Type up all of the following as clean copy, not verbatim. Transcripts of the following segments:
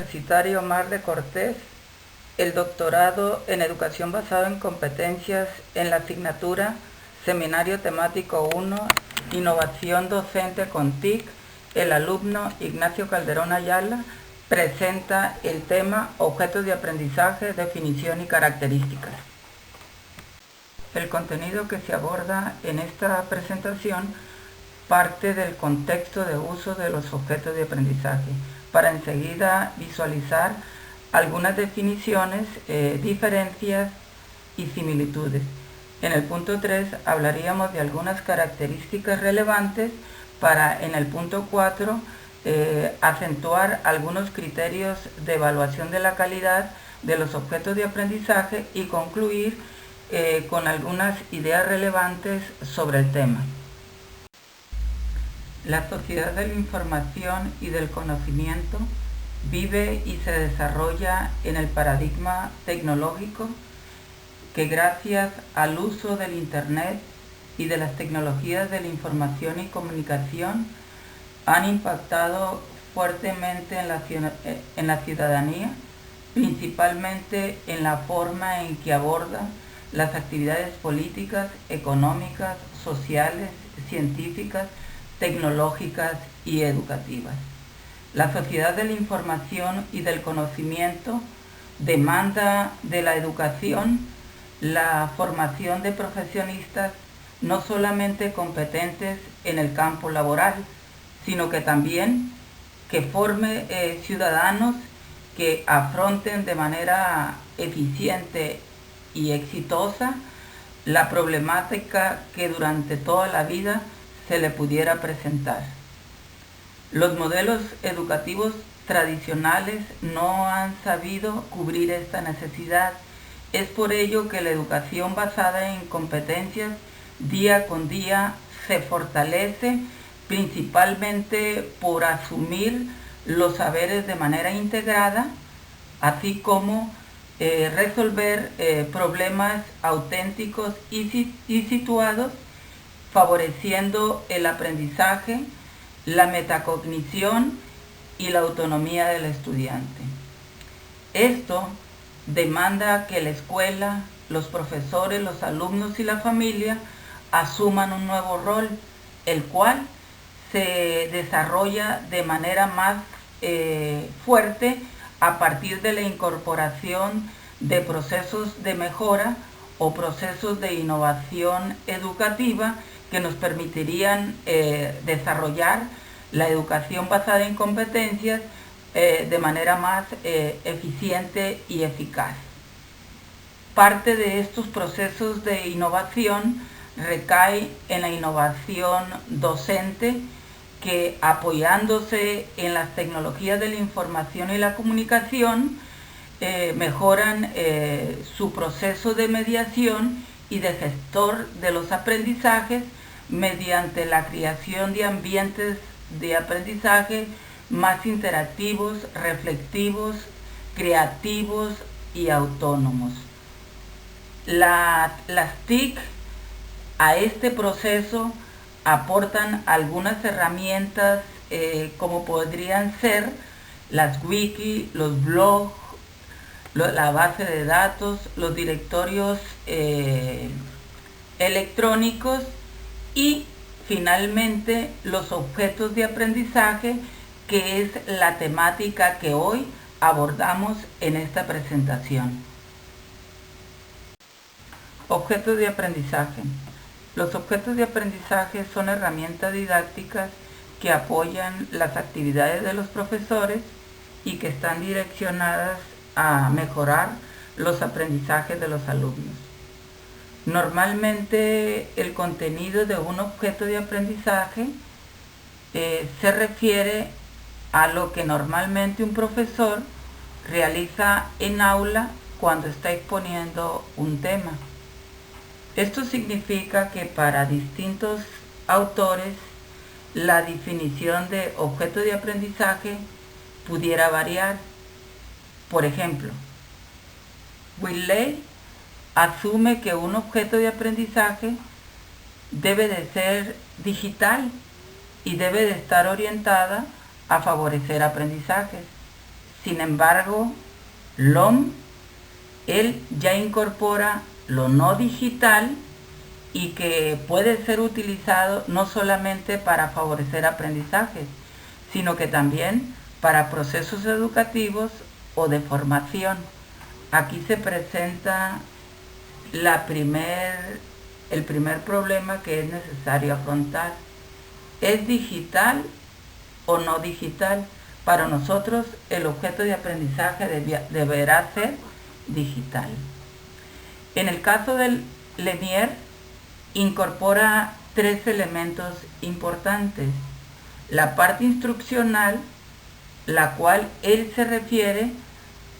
Universitario Mar de Cortés el doctorado en Educación basado en competencias en la asignatura Seminario Temático 1, Innovación Docente con TIC. El alumno Ignacio Calderón Ayala presenta el tema Objetos de aprendizaje, definición y características. El contenido que se aborda en esta presentación parte del contexto de uso de los objetos de aprendizaje, para enseguida visualizar algunas definiciones, diferencias y similitudes. En el punto 3 hablaríamos de algunas características relevantes para, en el punto 4, acentuar algunos criterios de evaluación de la calidad de los objetos de aprendizaje y concluir con algunas ideas relevantes sobre el tema. La sociedad de la información y del conocimiento vive y se desarrolla en el paradigma tecnológico que, gracias al uso del Internet y de las tecnologías de la información y comunicación, han impactado fuertemente en la ciudadanía, principalmente en la forma en que aborda las actividades políticas, económicas, sociales, científicas, tecnológicas y educativas. La sociedad de la información y del conocimiento demanda de la educación la formación de profesionistas no solamente competentes en el campo laboral, sino que también que forme ciudadanos que afronten de manera eficiente y exitosa la problemática que durante toda la vida se le pudiera presentar. Los modelos educativos tradicionales no han sabido cubrir esta necesidad. Es por ello que la educación basada en competencias día con día se fortalece, principalmente por asumir los saberes de manera integrada, así como resolver problemas auténticos y situados, favoreciendo el aprendizaje, la metacognición y la autonomía del estudiante. Esto demanda que la escuela, los profesores, los alumnos y la familia asuman un nuevo rol, el cual se desarrolla de manera más fuerte a partir de la incorporación de procesos de mejora o procesos de innovación educativa que nos permitirían desarrollar la educación basada en competencias de manera más eficiente y eficaz. Parte de estos procesos de innovación recae en la innovación docente, que, apoyándose en las tecnologías de la información y la comunicación, mejoran su proceso de mediación y de gestor de los aprendizajes mediante la creación de ambientes de aprendizaje más interactivos, reflexivos, creativos y autónomos. Las TIC a este proceso aportan algunas herramientas como podrían ser las wiki, los blogs, la base de datos, los directorios electrónicos y finalmente los objetos de aprendizaje, que es la temática que hoy abordamos en esta presentación. Objetos de aprendizaje. Los objetos de aprendizaje son herramientas didácticas que apoyan las actividades de los profesores y que están direccionadas a mejorar los aprendizajes de los alumnos. Normalmente el contenido de un objeto de aprendizaje se refiere a lo que normalmente un profesor realiza en aula cuando está exponiendo un tema. Esto significa que para distintos autores la definición de objeto de aprendizaje pudiera variar. Por ejemplo, Wiley asume que un objeto de aprendizaje debe de ser digital y debe de estar orientada a favorecer aprendizajes. Sin embargo, LOM, él ya incorpora lo no digital y que puede ser utilizado no solamente para favorecer aprendizajes, sino que también para procesos educativos o de formación. Aquí se presenta el primer problema que es necesario afrontar. ¿Es digital o no digital? Para nosotros el objeto de aprendizaje deberá ser digital. En el caso del Lemier, incorpora tres elementos importantes. La parte instruccional, la cual él se refiere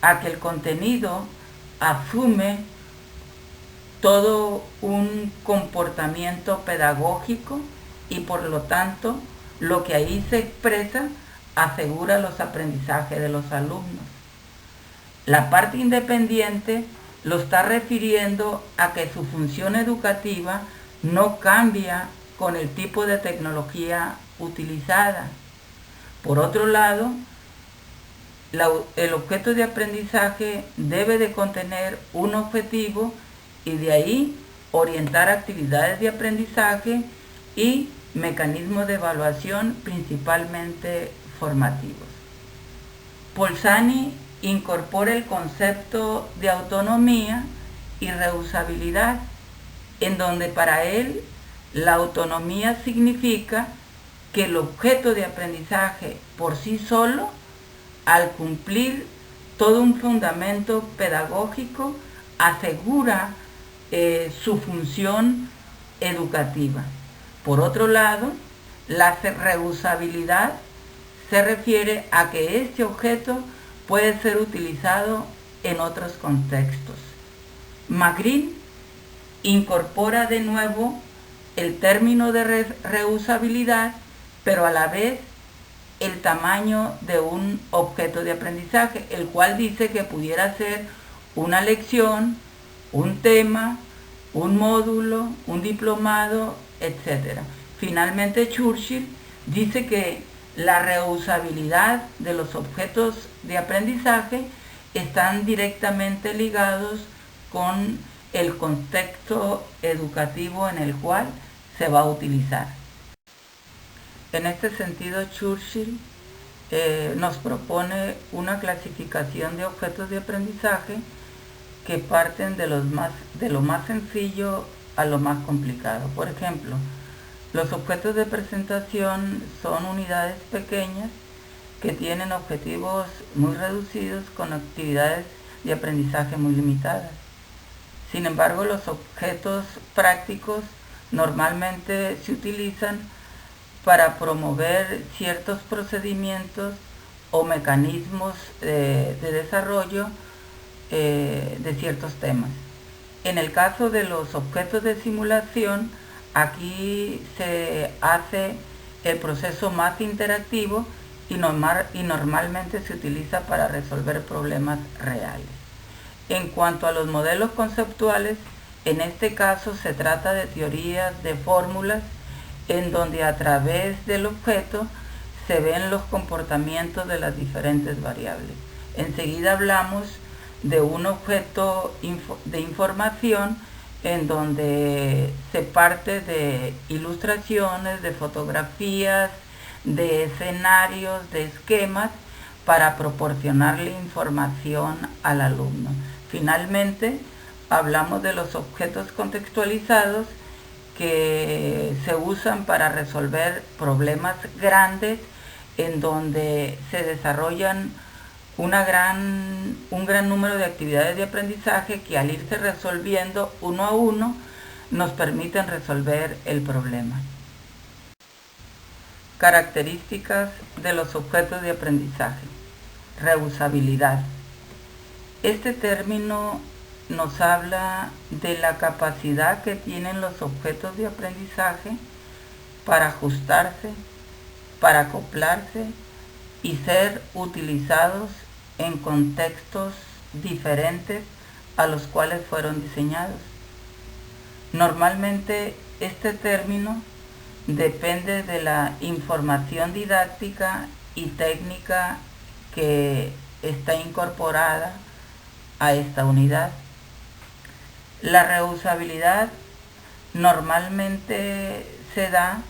a que el contenido asume todo un comportamiento pedagógico y por lo tanto lo que ahí se expresa asegura los aprendizajes de los alumnos. La parte independiente lo está refiriendo a que su función educativa no cambia con el tipo de tecnología utilizada. Por otro lado, el objeto de aprendizaje debe de contener un objetivo y de ahí orientar actividades de aprendizaje y mecanismos de evaluación principalmente formativos. Polzani incorpora el concepto de autonomía y reusabilidad, en donde para él la autonomía significa que el objeto de aprendizaje por sí solo, al cumplir todo un fundamento pedagógico, asegura su función educativa. Por otro lado, la reusabilidad se refiere a que este objeto puede ser utilizado en otros contextos. Magritte incorpora de nuevo el término de reusabilidad, pero a la vez el tamaño de un objeto de aprendizaje, el cual dice que pudiera ser una lección, un tema, un módulo, un diplomado, etc. Finalmente, Churchill dice que la reusabilidad de los objetos de aprendizaje están directamente ligados con el contexto educativo en el cual se va a utilizar. En este sentido, Churchill nos propone una clasificación de objetos de aprendizaje que parten de lo más sencillo a lo más complicado. Por ejemplo, los objetos de presentación son unidades pequeñas que tienen objetivos muy reducidos con actividades de aprendizaje muy limitadas. Sin embargo, los objetos prácticos normalmente se utilizan para promover ciertos procedimientos o mecanismos de desarrollo de ciertos temas. En el caso de los objetos de simulación, aquí se hace el proceso más interactivo y normalmente se utiliza para resolver problemas reales. En cuanto a los modelos conceptuales, en este caso se trata de teorías de fórmulas en donde a través del objeto se ven los comportamientos de las diferentes variables. Enseguida hablamos de un objeto de información en donde se parte de ilustraciones, de fotografías, de escenarios, de esquemas para proporcionarle información al alumno. Finalmente, hablamos de los objetos contextualizados que se usan para resolver problemas grandes en donde se desarrollan un gran número de actividades de aprendizaje que al irse resolviendo uno a uno nos permiten resolver el problema. Características de los objetos de aprendizaje. Reusabilidad. Este término nos habla de la capacidad que tienen los objetos de aprendizaje para ajustarse, para acoplarse y ser utilizados en contextos diferentes a los cuales fueron diseñados. Normalmente este término depende de la información didáctica y técnica que está incorporada a esta unidad. La reusabilidad normalmente se da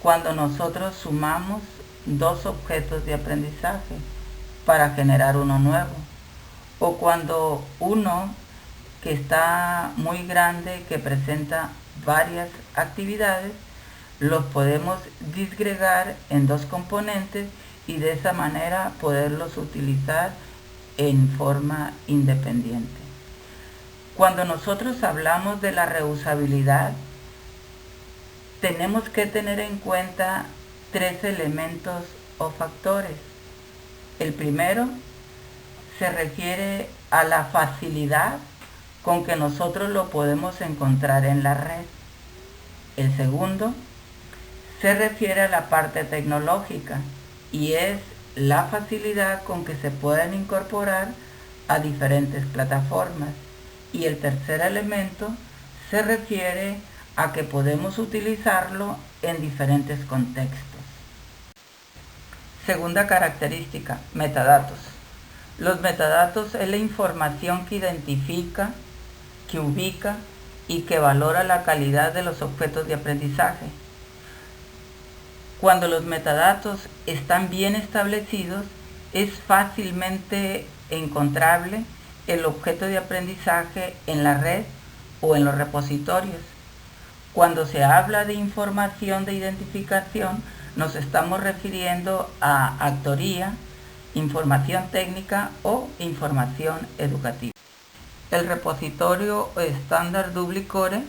cuando nosotros sumamos dos objetos de aprendizaje para generar uno nuevo, o cuando uno que está muy grande, que presenta varias actividades, los podemos disgregar en dos componentes y de esa manera poderlos utilizar en forma independiente. Cuando nosotros hablamos de la reusabilidad, tenemos que tener en cuenta tres elementos o factores. El primero se refiere a la facilidad con que nosotros lo podemos encontrar en la red. El segundo se refiere a la parte tecnológica y es la facilidad con que se pueden incorporar a diferentes plataformas. Y el tercer elemento se refiere a que podemos utilizarlo en diferentes contextos. Segunda característica, metadatos. Los metadatos es la información que identifica, que ubica y que valora la calidad de los objetos de aprendizaje. Cuando los metadatos están bien establecidos, es fácilmente encontrable el objeto de aprendizaje en la red o en los repositorios. Cuando se habla de información de identificación, nos estamos refiriendo a autoría, información técnica o información educativa. El repositorio estándar DupliCore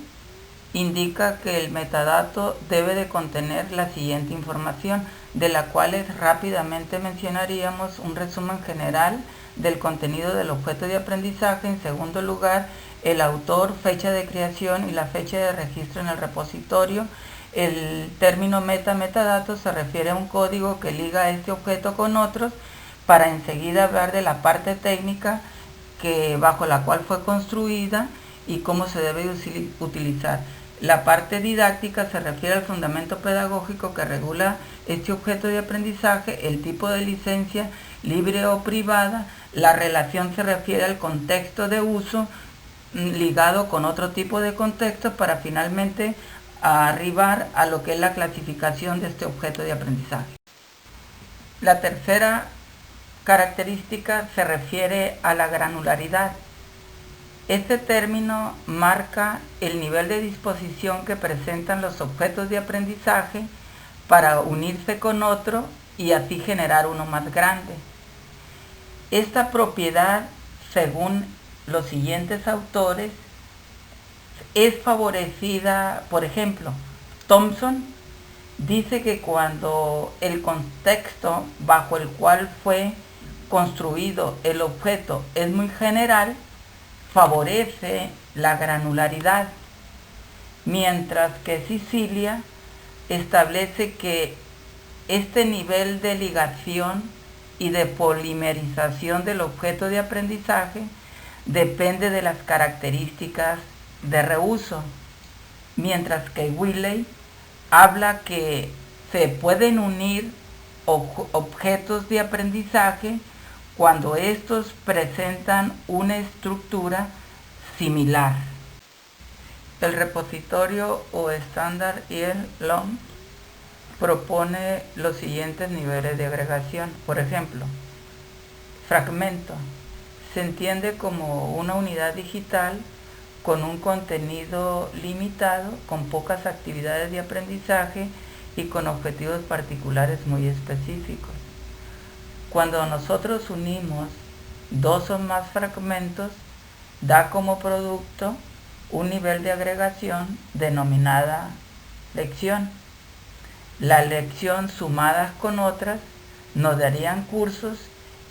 indica que el metadato debe de contener la siguiente información, de la cual rápidamente mencionaríamos un resumen general del contenido del objeto de aprendizaje. En segundo lugar, el autor, fecha de creación y la fecha de registro en el repositorio. El término metadatos se refiere a un código que liga este objeto con otros, para enseguida hablar de la parte técnica bajo la cual fue construida y cómo se debe utilizar. La parte didáctica se refiere al fundamento pedagógico que regula este objeto de aprendizaje, el tipo de licencia, libre o privada. La relación se refiere al contexto de uso ligado con otro tipo de contextos para finalmente arribar a lo que es la clasificación de este objeto de aprendizaje. La tercera característica se refiere a la granularidad. Este término marca el nivel de disposición que presentan los objetos de aprendizaje para unirse con otro y así generar uno más grande. Esta propiedad, según los siguientes autores, es favorecida, por ejemplo, Thompson dice que cuando el contexto bajo el cual fue construido el objeto es muy general, favorece la granularidad, mientras que Sicilia establece que este nivel de ligación y de polimerización del objeto de aprendizaje depende de las características de reuso, mientras que Wiley habla que se pueden unir objetos de aprendizaje cuando estos presentan una estructura similar. El repositorio o estándar ELLOM propone los siguientes niveles de agregación. Por ejemplo, fragmento se entiende como una unidad digital con un contenido limitado, con pocas actividades de aprendizaje y con objetivos particulares muy específicos. Cuando nosotros unimos dos o más fragmentos, da como producto un nivel de agregación denominada lección. La lección sumadas con otras nos darían cursos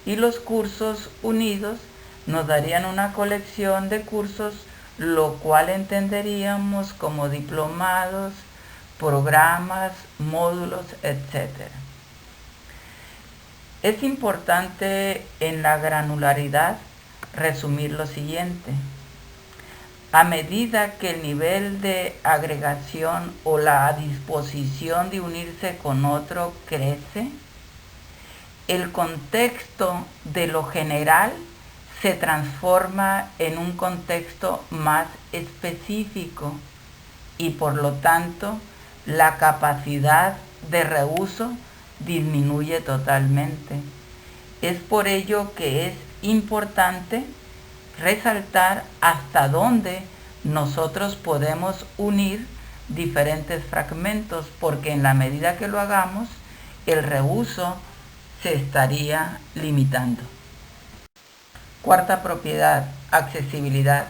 y los cursos unidos nos darían una colección de cursos, lo cual entenderíamos como diplomados, programas, módulos, etc. Es importante en la granularidad resumir lo siguiente. A medida que el nivel de agregación o la disposición de unirse con otro crece, el contexto de lo general se transforma en un contexto más específico y por lo tanto la capacidad de reuso disminuye totalmente. Es por ello que es importante resaltar hasta dónde nosotros podemos unir diferentes fragmentos, porque en la medida que lo hagamos, el reuso se estaría limitando. Cuarta propiedad, accesibilidad.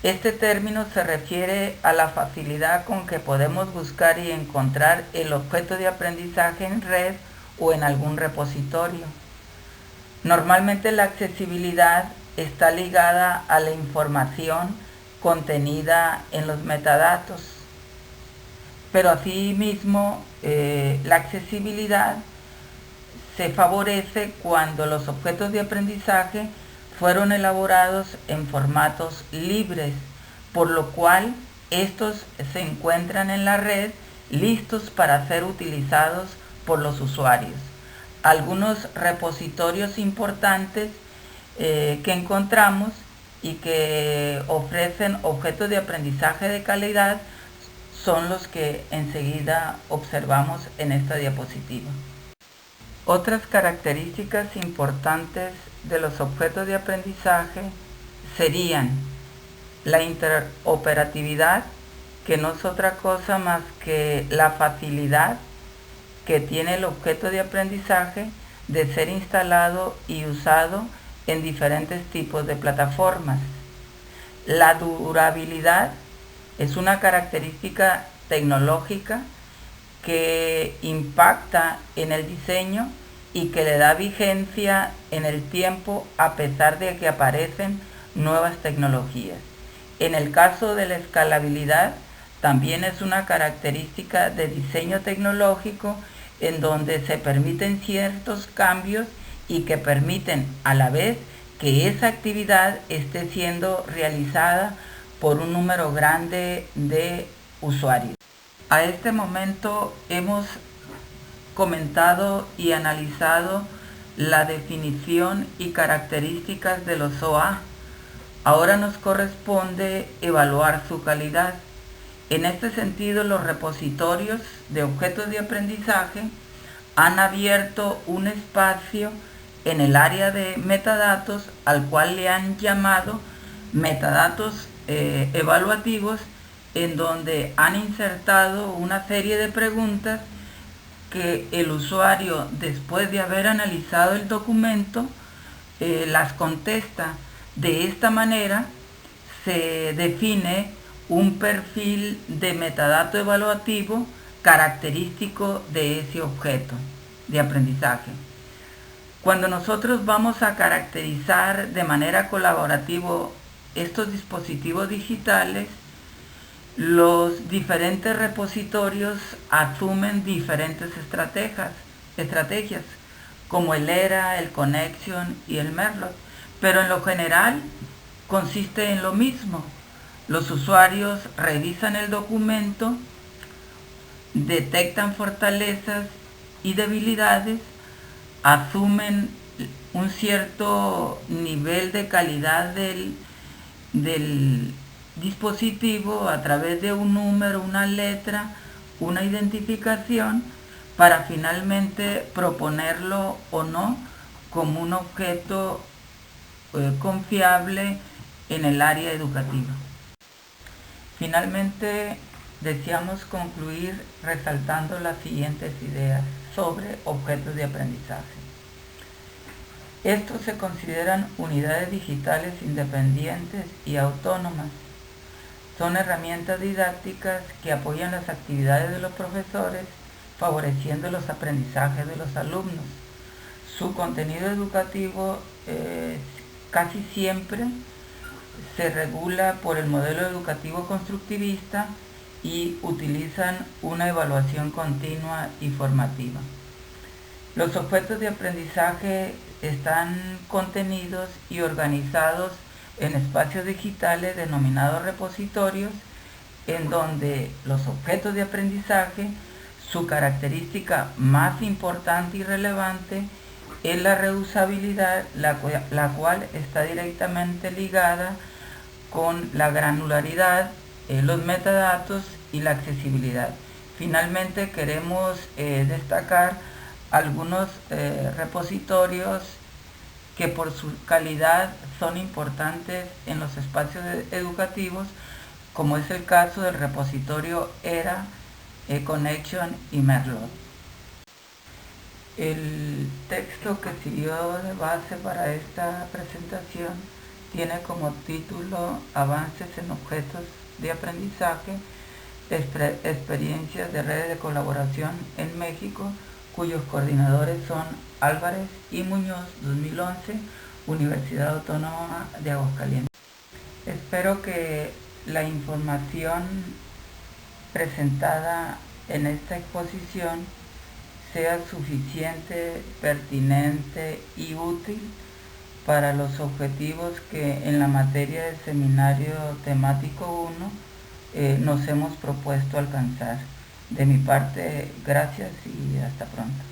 Este término se refiere a la facilidad con que podemos buscar y encontrar el objeto de aprendizaje en red o en algún repositorio. Normalmente la accesibilidad está ligada a la información contenida en los metadatos, pero asimismo la accesibilidad se favorece cuando los objetos de aprendizaje fueron elaborados en formatos libres, por lo cual estos se encuentran en la red listos para ser utilizados por los usuarios. Algunos repositorios importantes que encontramos y que ofrecen objetos de aprendizaje de calidad son los que enseguida observamos en esta diapositiva. Otras características importantes de los objetos de aprendizaje serían la interoperatividad, que no es otra cosa más que la facilidad que tiene el objeto de aprendizaje de ser instalado y usado en diferentes tipos de plataformas. La durabilidad es una característica tecnológica que impacta en el diseño y que le da vigencia en el tiempo a pesar de que aparecen nuevas tecnologías. En el caso de la escalabilidad, también es una característica de diseño tecnológico en donde se permiten ciertos cambios y que permiten a la vez que esa actividad esté siendo realizada por un número grande de usuarios. A este momento hemos comentado y analizado la definición y características de los OA. Ahora nos corresponde evaluar su calidad. En este sentido, los repositorios de objetos de aprendizaje han abierto un espacio en el área de metadatos al cual le han llamado metadatos evaluativos, en donde han insertado una serie de preguntas que el usuario, después de haber analizado el documento, las contesta. De esta manera se define un perfil de metadato evaluativo característico de ese objeto de aprendizaje. Cuando nosotros vamos a caracterizar de manera colaborativa estos dispositivos digitales, los diferentes repositorios asumen diferentes estrategias como el ERA, el Connection y el Merlot, pero en lo general consiste en lo mismo. Los usuarios revisan el documento, detectan fortalezas y debilidades, asumen un cierto nivel de calidad del dispositivo a través de un número, una letra, una identificación, para finalmente proponerlo o no como un objeto confiable en el área educativa. Finalmente, deseamos concluir resaltando las siguientes ideas sobre objetos de aprendizaje. Estos se consideran unidades digitales independientes y autónomas. Son herramientas didácticas que apoyan las actividades de los profesores, favoreciendo los aprendizajes de los alumnos. Su contenido educativo casi siempre se regula por el modelo educativo constructivista y utilizan una evaluación continua y formativa. Los objetos de aprendizaje están contenidos y organizados en espacios digitales denominados repositorios, en donde los objetos de aprendizaje, su característica más importante y relevante es la reusabilidad, la cual está directamente ligada con la granularidad, los metadatos y la accesibilidad. Finalmente queremos destacar algunos repositorios que por su calidad son importantes en los espacios educativos, como es el caso del repositorio ERA, Connection y Merlot. El texto que sirvió de base para esta presentación tiene como título Avances en objetos de aprendizaje, experiencias de redes de colaboración en México, cuyos coordinadores son Álvarez y Muñoz, 2011, Universidad Autónoma de Aguascalientes. Espero que la información presentada en esta exposición sea suficiente, pertinente y útil para los objetivos que en la materia del seminario temático 1 nos hemos propuesto alcanzar. De mi parte, gracias y hasta pronto.